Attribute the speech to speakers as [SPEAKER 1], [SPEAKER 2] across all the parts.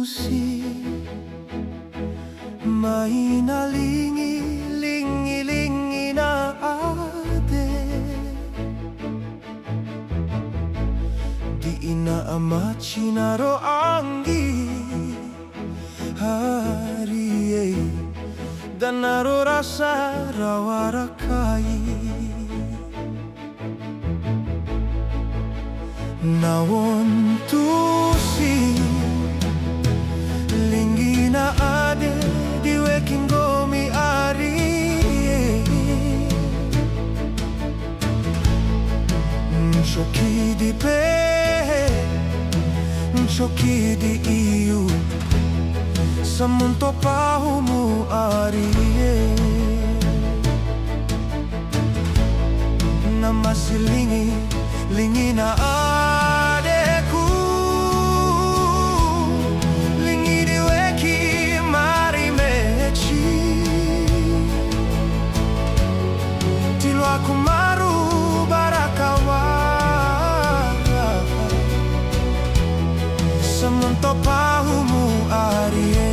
[SPEAKER 1] si mai na lingi na ate di ina amachi naro anggi hari dan naro rasa rawarakai nawon tusi lingi na ade di waking gomi ari shoki di pe shoki di iu samunto pahumu ari namasi lingi na adeku lingi di weki mari mechi tilo aku maru barakawa semunto pahumu arie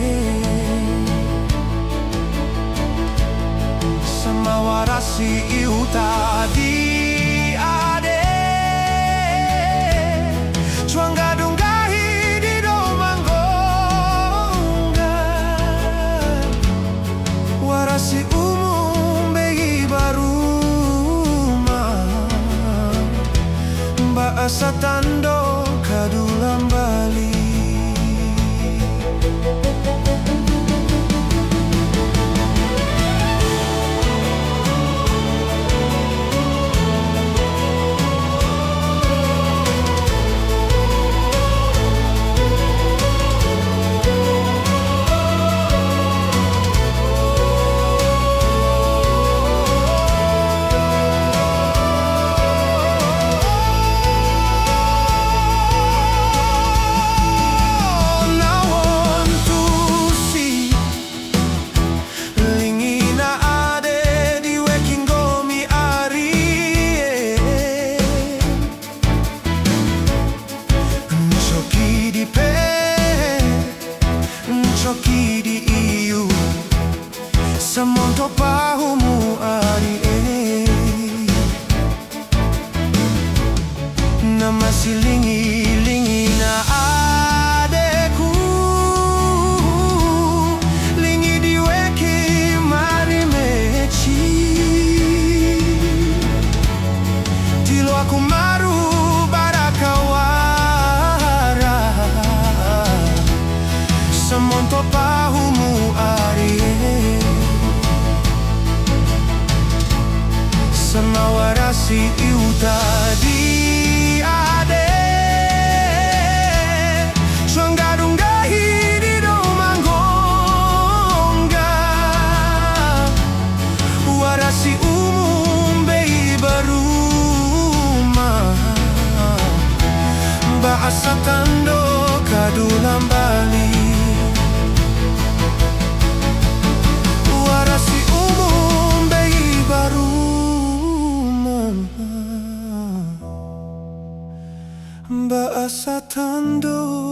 [SPEAKER 1] semawarasi iu tadi si umum begi baruma bahasa tando kadulang Bali shoki di iu samonto pahumu ari namasi lingi na adeku lingi di weki mari mechi tilo aku maru barakawara samonto pahumu ari semawarasi iu tadi ade sanggadung dahi di domangongga warasi umum bei baruma bahasa tando kadulang Bali warasi umum bagi baru bahasa tando